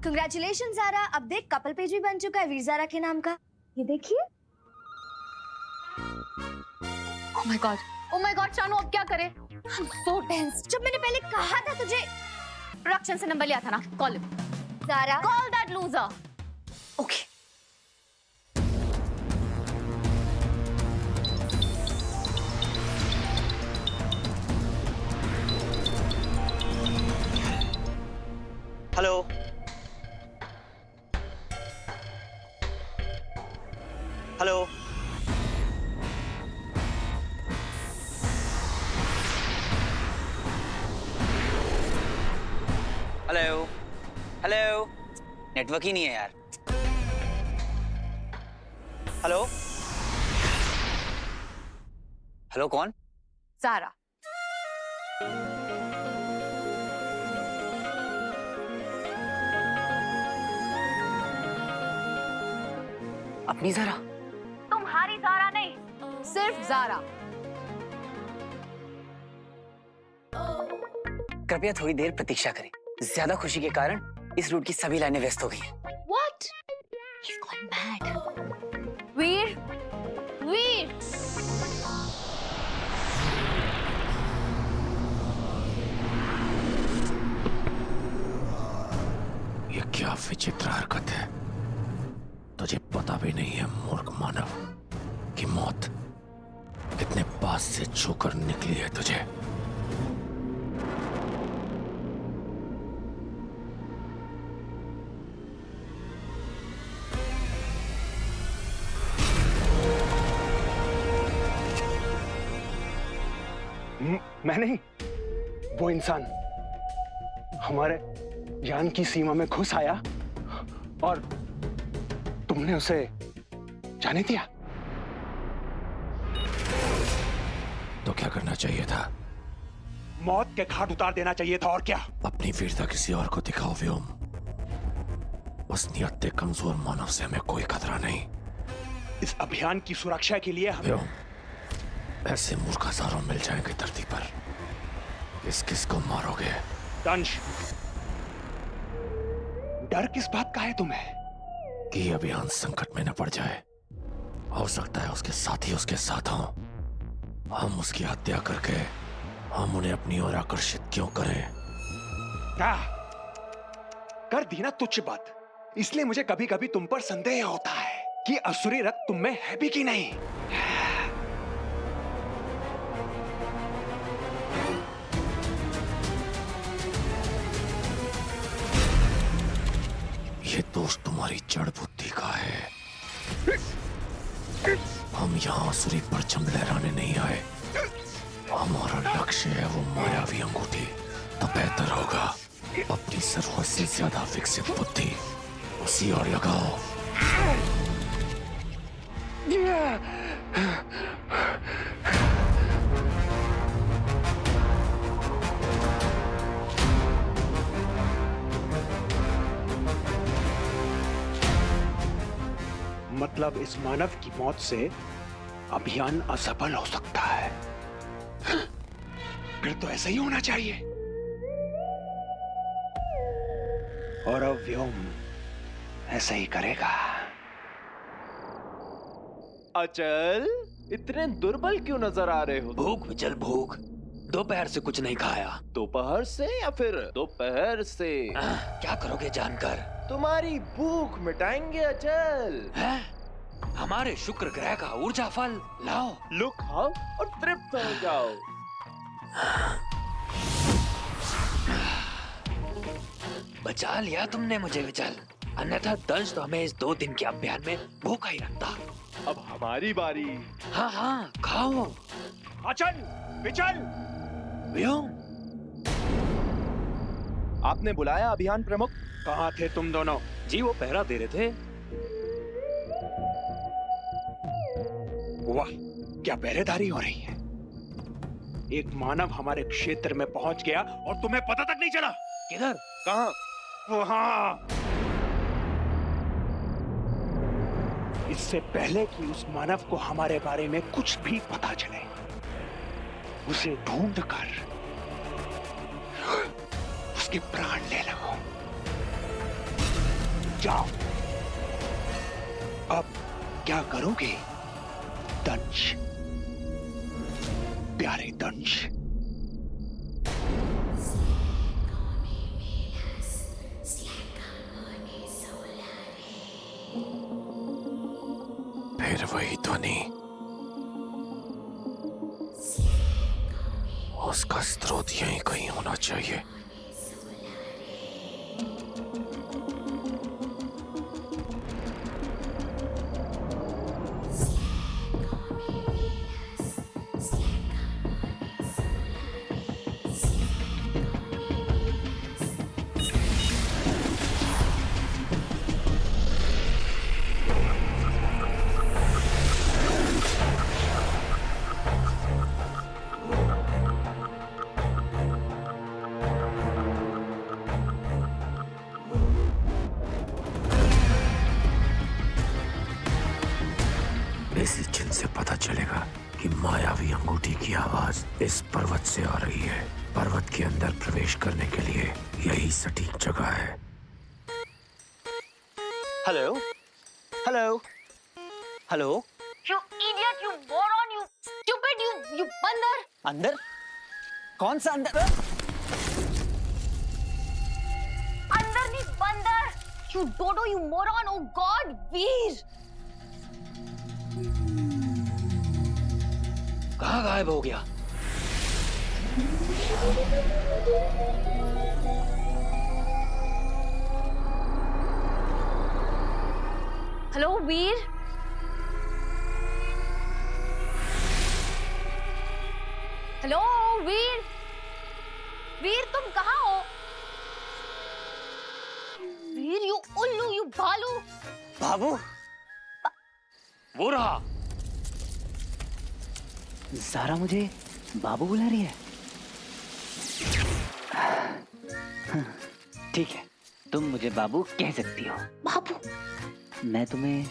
Congratulation Zaara, अब देख couple page भी बन चुका है वीर ज़ारा के नाम का। ये देखिए। ओह माय गॉड शानू, अब क्या करें? I'm so tense. जब मैंने पहले कहा था तुझे। प्रोडक्शन से नंबर लिया था ना, call him. Zara. Call that loser. Okay. Hello. Hello. Hello. Hello. Network ही नहीं है यार। हेलो। हेलो कौन? ज़ारा। अपनी ज़ारा? तुम्हारी ज़ारा नहीं, सिर्फ ज़ारा। कृपया थोड़ी देर प्रतीक्षा करें। ज्यादा खुशी के कारण इस रूट की सभी लाइनें व्यस्त हो गई हैं। What? He's gone mad. वीर, वीर। ये क्या विचित्र हरकत है। तुझे पता भी नहीं है मूर्ख मानव कि मौत कितने पास से छूकर निकली है तुझे। मैं नहीं, वो इंसान हमारे जान की सीमा में घुस आया और तुमने उसे जाने दिया। तो क्या करना चाहिए था? मौत के घाट उतार देना चाहिए था, और क्या। अपनी वीरता किसी और को दिखाओ व्योम। उस नियत कमजोर मानव से हमें कोई खतरा नहीं। इस अभियान की सुरक्षा के लिए हमें व्योम, ऐसे मूर्ख हजारों मिल जाएंगे धरती पर। किस किस को मारोगे? दंश, डर किस बात का है तुम्हें? कि अभियान संकट में न पड़ जाए। हो सकता है उसके साथी उसके साथ हों। हम उसकी हत्या करके हम उन्हें अपनी ओर आकर्षित क्यों करें? क्या कर दी ना तुच्छ बात। इसलिए मुझे कभी कभी तुम पर संदेह होता है कि असुरी रक्त तुम में है भी कि नहीं। ये दोष तुम्हारी जड़ बुद्धि का है। हम यहाँ आसुरी परचम लहराने नहीं आए। हमारा लक्ष्य है वो मायावी अंगूठी। तो बेहतर होगा अपनी जरूरत से ज्यादा विकसित बुद्धि उसी ओर लगाओ। मतलब इस मानव की मौत से अभियान असफल हो सकता है। फिर तो ऐसा ही होना चाहिए। और अब व्योम ऐसा ही करेगा। अचल, इतने दुर्बल क्यों नजर आ रहे हो? भूख विचल भूख। दोपहर से कुछ नहीं खाया। दोपहर से या फिर दोपहर से? क्या करोगे जानकर? तुम्हारी भूख मिटाएंगे अचल। है? हमारे शुक्र ग्रह का ऊर्जा फल लाओ। लो खाओ और तृप्त हो जाओ। बचा लिया तुमने मुझे विचल, अन्यथा दंश तो हमें इस 2 दिन के अभियान में भूखा ही रखता। अब हमारी बारी। हाँ हाँ खाओ। अचल, विचल। व्योम, आपने बुलाया अभियान प्रमुख? कहाँ थे तुम दोनों? जी वो पहरा दे रहे थे। वाह, क्या पहरेदारी हो रही है। एक मानव हमारे क्षेत्र में पहुंच गया और तुम्हें पता तक नहीं चला। किधर? कहाँ? वहां। इससे पहले कि उस मानव को हमारे बारे में कुछ भी पता चले, उसे ढूंढ कर उसके प्राण ले लो। जाओ। अब क्या करोगे दंश, प्यारे दंश? फिर वही ध्वनि, उसका स्रोत यहीं कहीं होना चाहिए। इसी चिन्ह से पता चलेगा कि मायावी अंगूठी की आवाज इस पर्वत से आ रही है। पर्वत के अंदर प्रवेश करने के लिए यही सटीक जगह है। Hello hello hello. You idiot, you moron, you stupid, you बंदर। अंदर? कौन सा अंदर? अंदर नहीं, बंदर। You dodo, you moron, oh God, वीर। कहाँ गायब हो गया? हेलो वीर। हेलो वीर। वीर तुम कहाँ हो? वीर यू उल्लू, यू भालू। बाबू। वो रहा। ज़ारा मुझे बाबू बुला रही है। ठीक है, तुम मुझे बाबू कह सकती हो। बाबू। मैं तुम्हें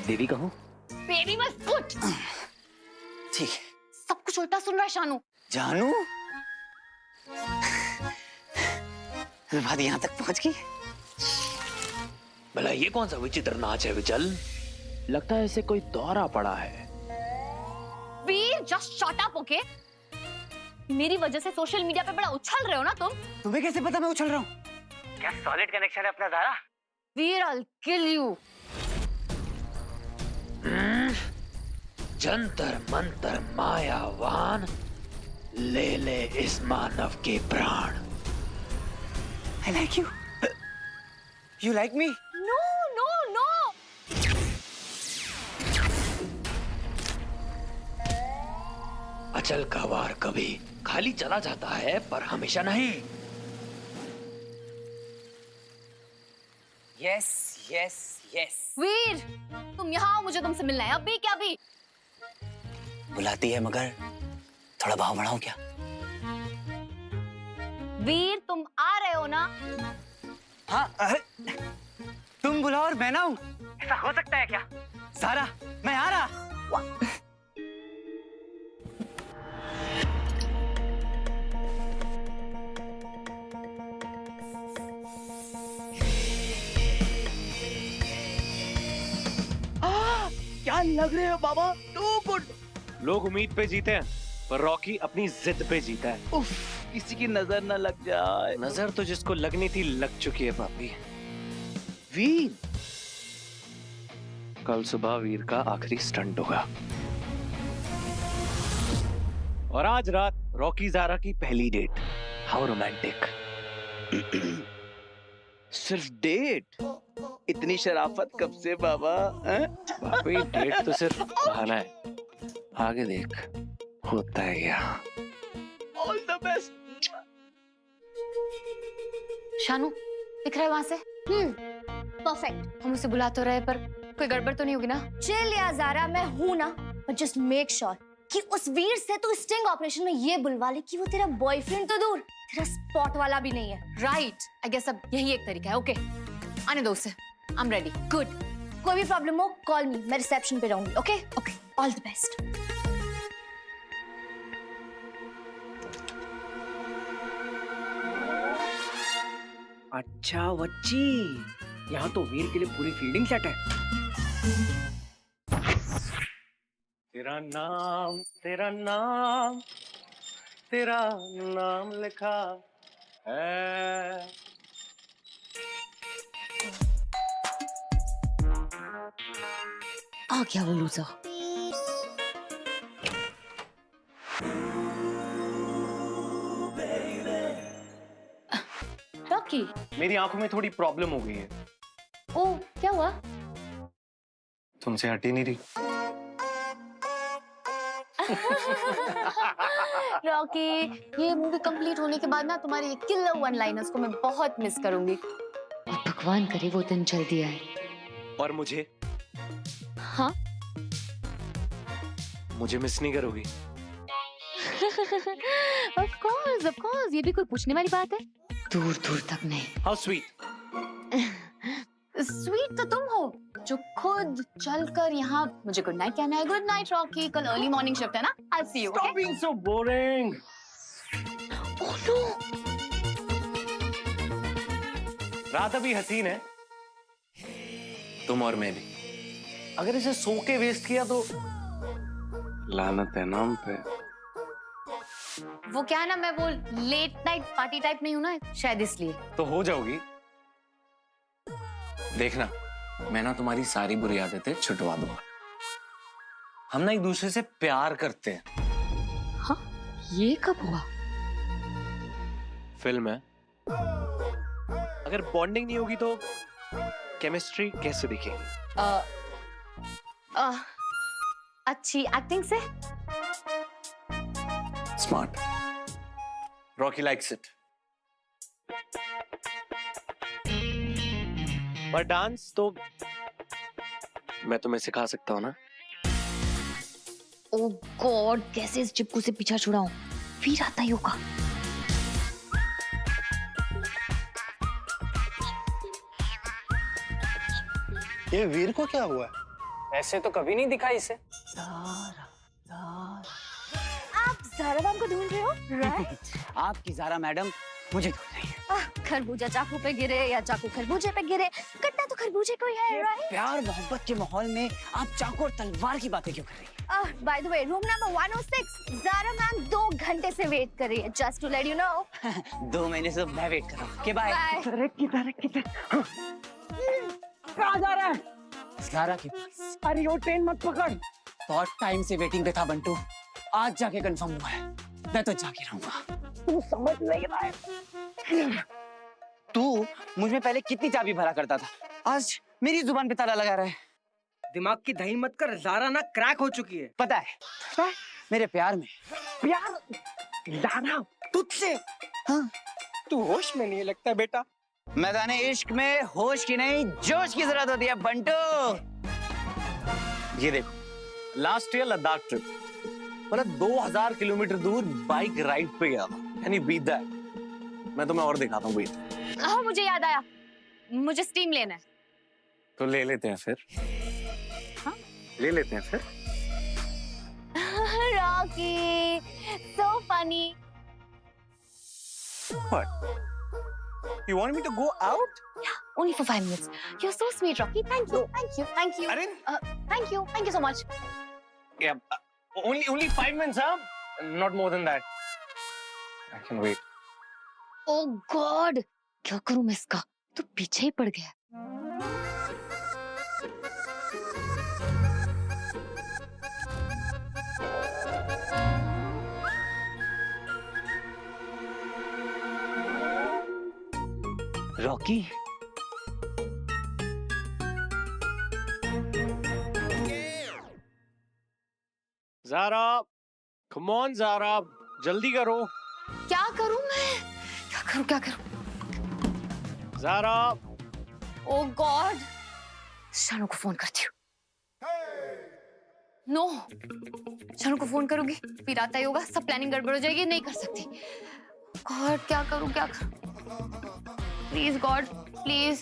बेबी कहूँ? बेबी मत पुट। ठीक है। सब कुछ उल्टा सुन रहा है शानू। जानू? बात यहाँ तक पहुँच गई। भला ये कौन सा विचित्र नाच है विचल? लगता है इसे कोई दौरा पड़ा है। वीर जस्ट शट अप, ओके? मेरी वजह से सोशल मीडिया पे बड़ा उछल रहे हो ना तुम। तुम्हें कैसे पता मैं उछल रहा हूँ? क्या सॉलिड कनेक्शन है अपना ज़ारा? वीर I'll kill you। Jantar Mantar मायावान, ले ले इस मानव के प्राण। I like you. You like me? No, no, no। अचल का वार कभी खाली चला जाता है पर हमेशा नहीं। Yes, yes, yes. वीर तुम यहाँ आओ, मुझे तुमसे मिलना है अभी क्या अभी। बुलाती है मगर थोड़ा भाव बढ़ाऊं क्या? वीर तुम आ रहे हो ना? हाँ, अरे तुम बुलाओ और मैं ना हूँ, ऐसा हो सकता है क्या? ज़ारा, मैं आ रहा। क्या लग रहे हो बाबा? To good. लोग उम्मीद पे जीते हैं पर रॉकी अपनी जिद पे जीता है। उफ, किसी की नजर न लग जाए। नजर तो जिसको लगनी थी लग चुकी है पापी। वीर, कल सुबह वीर का आखिरी स्टंट होगा और आज रात रॉकी ज़ारा की पहली डेट। How romantic. सिर्फ डेट? इतनी शराफत कब से बाबा? बाबी डेट तो सिर्फ बहाना है, आगे देख होता है क्या। All the best. शानू दिख रहा है वहां से? परफेक्ट। हम उसे बुला तो रहे पर कोई गड़बड़ तो नहीं होगी ना? चिल या ज़ारा, मैं हूं ना, बट जस्ट मेक श्योर कि उस वीर से तू स्टिंग ऑपरेशन में ये बुलवा ले कि वो तेरा बॉयफ्रेंड तो दूर, तेरा स्पॉट वाला भी नहीं है। राइट, आई गेस अब यही एक तरीका है। ओके आने दो उसे, आई एम रेडी। गुड। कोई भी प्रॉब्लम हो कॉल मी, मैं रिसेप्शन पे रहूंगी। Okay okay, all the best. अच्छा बच्ची, यहाँ तो वीर के लिए पूरी फील्डिंग सेट है। तेरा नाम तेरा नाम तेरा नाम लिखा है। आ गया वो लूजर। रॉकी, मेरी आंखों में थोड़ी प्रॉब्लम हो गई है। ओ क्या हुआ? तुमसे हट ही नहीं रही। रॉकी, ये मूवी कंप्लीट होने के बाद ना तुम्हारी ये किलर वन लाइनर्स को मैं बहुत मिस करूंगी। और भगवान करे वो दिन जल्दी आए। और मुझे हाँ? मुझे मिस नहीं करोगी? ऑफ कोर्स, ये भी कोई पूछने वाली बात है? दूर दूर तक नहीं। How sweet. स्वीट तो तुम हो जो खुद चलकर यहाँ मुझे गुड नाइट कहना है। गुड नाइट रॉकी, कल अर्ली मॉर्निंग शिफ्ट है ना। I see you. Stop being so boring. Oh no, रात अभी हसीन है, तुम और मैं भी। अगर इसे सो के वेस्ट किया तो लानत है नाम पे। वो क्या है ना, मैं वो लेट नाइट पार्टी टाइप नहीं हूँ ना, शायद इसलिए। तो हो जाओगी। देखना, मैं ना तुम्हारी सारी बुरी आदतें छुटवा दूंगा। हम ना एक दूसरे से प्यार करते हैं। हाँ, ये कब हुआ? फिल्म है, अगर बॉन्डिंग नहीं होगी तो केमिस्ट्री कैसे दिखेगी? अच्छी एक्टिंग से। स्मार्ट। Rocky likes it. पर डांस तो मैं तुम्हें सिखा सकता हूँ ना। ओह गॉड, कैसे इस चिपकू से पीछा छुड़ाऊं? वीर आता ही होगा। ये वीर को क्या हुआ? ऐसे तो कभी नहीं दिखा इसे। आप ज़ारा मैम को ढूंढ रहे हो, राइट? आपकी ज़ारा मैडम मुझे ढूंढ रही है। खरबूजा चाकू पे गिरे या चाकू खरबूजे पे गिरे, कट्टा तो खरबूजे को ही है, राइट? प्यार मोहब्बत के माहौल में आप चाकू और तलवार की बातें क्यों कर रही हैं? By the way, room number 106, Zara ma'am 2 घंटे से वेट कर रही है, just to let you know. 2 महीने से मैं वेट कर रहा हूँ। बाय। बाय। किधर? कहाँ जा रहा है? ज़ारा के पास। अरे वो ट्रेन मत पकड़। बहुत टाइम से वेटिंग पे था बंटू, आज जाके कंफर्म हुआ है। मैं तो जाके रहूंगा। तू समझ नहीं रहा है। तू मुझ में पहले कितनी चाबी भरा करता था, आज मेरी जुबान पे ताला लगा रहा है। दिमाग की दही मत कर, ज़ारा ना क्रैक हो चुकी है। पता है मेरे प्यार में। प्यार ज़ारा तुझसे? हाँ, तू होश में नहीं लगता बेटा। मैदाने इश्क में होश की नहीं जोश की जरूरत होती है बंटू। ये देखो, लास्ट ईयर लद्दाख ट्रिप, मतलब 2000 किलोमीटर दूर बाइक राइड पे गया था। यानी बीत दैट। मैं तुम्हें और दिखाता हूँ, बीत। हाँ, मुझे याद आया, मुझे स्टीम लेना है। तो ले लेते हैं फिर। हाँ? ले लेते हैं फिर। Rocky, so funny. What? You want me to go out? Yeah, only for 5 minutes. You're so sweet, Rocky. Thank you, thank you, thank you. अरे, Thank you so much. yeah, only 5 minutes, huh? Not more than that. I can wait. Oh God, क्या करूं मैं इसका? तो पीछे ही पड़ गया। Rocky, Zara, come on Zara, जल्दी करो। क्या करूं मैं? क्या करूं? ज़ारा, Oh God, शानू को फोन करती हूँ। नो, शानू को फोन करूंगी, फिर आता ही होगा, सब प्लानिंग गड़बड़ हो जाएगी, नहीं कर सकती। गॉड, क्या करूं? प्लीज गॉड, प्लीज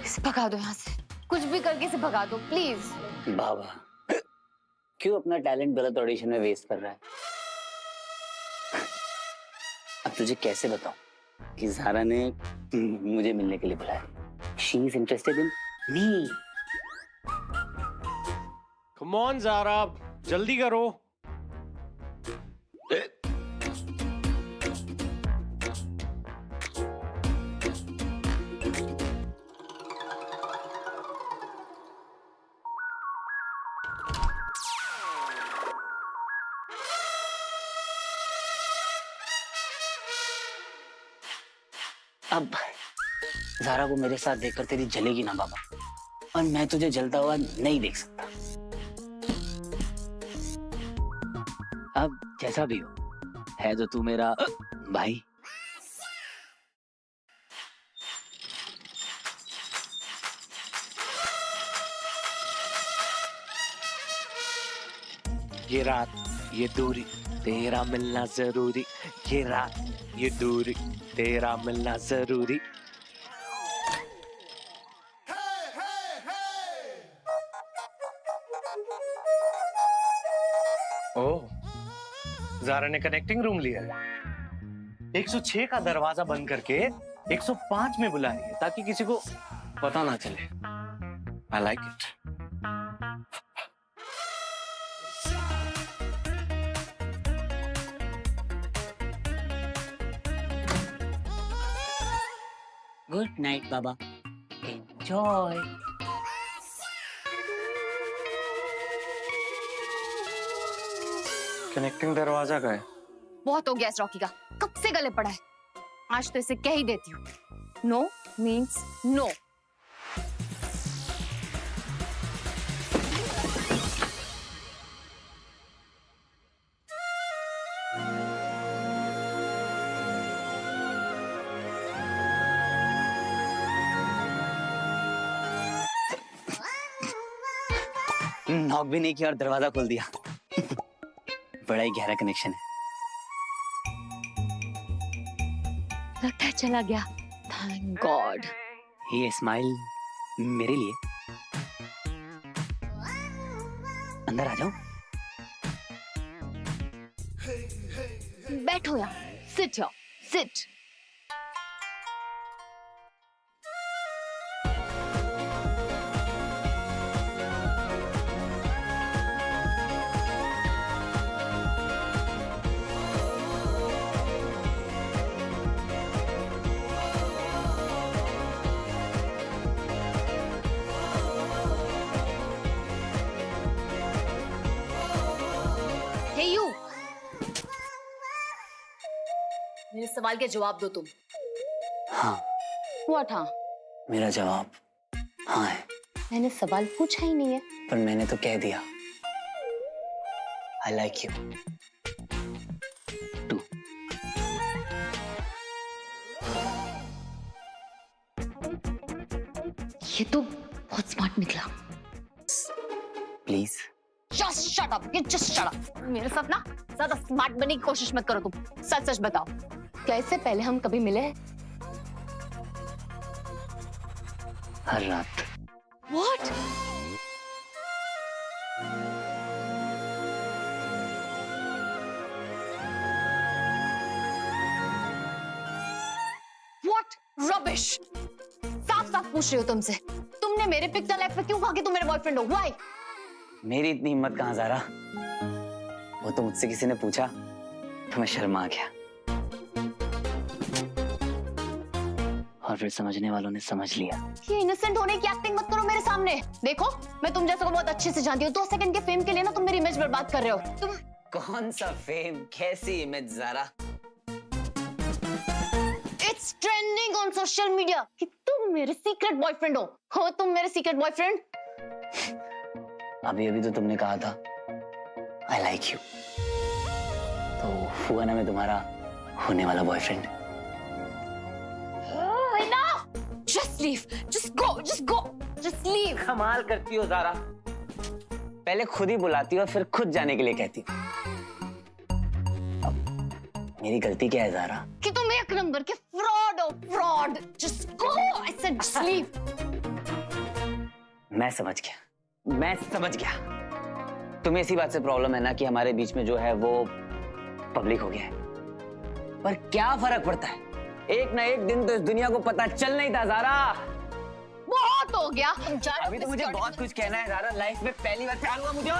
इसे भगा दो यहाँ से, कुछ भी करके इसे भगा दो प्लीज। बाबा क्यों अपना टैलेंट गलत ऑडिशन में वेस्ट कर रहा है? अब तुझे कैसे बताऊं कि ज़ारा ने मुझे मिलने के लिए बुलाया। She is interested in me. Come on Zara, जल्दी करो। अब ज़ारा को मेरे साथ देखकर तेरी जलेगी ना बाबा, और मैं तुझे जलता हुआ नहीं देख सकता। अब जैसा भी हो, है तो तू मेरा भाई। ये रात, ये दूरी, तेरा मिलना जरूरी। ये रात, ये दूरी, तेरा मिलना जरूरी। ओह, ज़ारा ने कनेक्टिंग रूम लिया है। 106 का दरवाजा बंद करके 105 में बुला रही है ताकि किसी को पता ना चले। I like it. Good night Baba, enjoy. Connecting दरवाजा का है। बहुत हो गया इस रॉकी का, कब से गले पड़ा है। आज तो इसे कह ही देती हूँ, नो मीन्स नो। नॉक भी नहीं किया और दरवाजा खोल दिया। बड़ा ही गहरा कनेक्शन है। लगता है चला गया, थैंक गॉड। ये स्माइल मेरे लिए। अंदर आ जाओ। बैठो यहाँ, सिट यहाँ, सिट। हे यू, मेरे सवाल के जवाब दो तुम। हाँ, व्हाट? हाँ, मेरा जवाब हाँ है। मैंने सवाल पूछा ही नहीं है। पर मैंने तो कह दिया, I like you too. ये तो बहुत स्मार्ट निकला। Please. Just shut up, you just shut up. मेरे साथ ना ज्यादा स्मार्ट बनने की कोशिश मत करो तुम। सच सच बताओ, क्या इससे पहले हम कभी मिले हैं? हर रात। What? What rubbish! साफ साफ पूछ रही हो तुमसे, तुमने मेरे पिक्चर लाइफ में क्यों कहा कि तुम मेरे बॉयफ्रेंड हो? Why? मेरी इतनी हिम्मत कहाँ ज़ारा? वो तो मुझसे किसी ने पूछा तो मैं शर्मा गया, और फिर समझने वालों ने समझ लिया। ये इनोसेंट होने की एक्टिंग मत करो मेरे सामने। देखो, मैं तुम जैसे को बहुत अच्छे से जानती हूँ। 2 सेकंड के फेम के लिए ना तुम मेरी इमेज बर्बाद कर रहे हो। तुम कौन सा फेम, कैसी image Zara? It's trending on social media कि तुम मेरे सीक्रेट बॉयफ्रेंड हो तुम मेरे सीक्रेट बॉयफ्रेंड? अभी अभी तो तुमने कहा था I like you, तो हुआ ना मैं तुम्हारा होने वाला boyfriend. Just leave, just go, just go, just leave. कमाल करती हो ज़ारा, पहले खुद ही बुलाती हो फिर खुद जाने के लिए कहती हो। अब मेरी गलती क्या है ज़ारा? कि तुम एक नंबर के फ्रॉड हो, fraud. Just go, I said just leave. मैं समझ गया। तुम्हें इसी बात से प्रॉब्लम है ना कि हमारे बीच में जो है वो पब्लिक हो गया है। पर क्या फर्क पड़ता है? एक ना एक दिन तो इस दुनिया को पता चलना ही था ज़ारा। बहुत हो गया। अभी तो मुझे बहुत कुछ कहना है ज़ारा। लाइफ में पहली बार प्यार हुआ मुझे।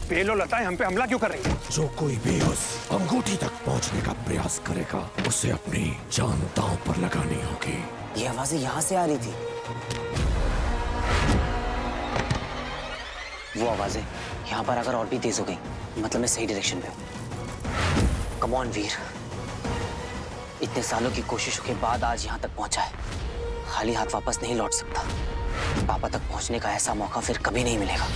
पेलो लताएं हम पे हमला क्यों कर रही है? जो कोई भी उस अंगूठी तक पहुंचने का प्रयास करेगा उसे अपनी जान दांव पर लगानी होगी। ये आवाजें यहाँ से आ रही थी। वो आवाजें यहाँ पर अगर और भी तेज हो गई मतलब मैं सही डायरेक्शन पे हूँ। कम ऑन वीर, इतने सालों की कोशिशों के बाद आज यहाँ तक पहुंचा है। खाली हाथ वापस नहीं लौट सकता। पापा तक पहुंचने का ऐसा मौका फिर कभी नहीं मिलेगा।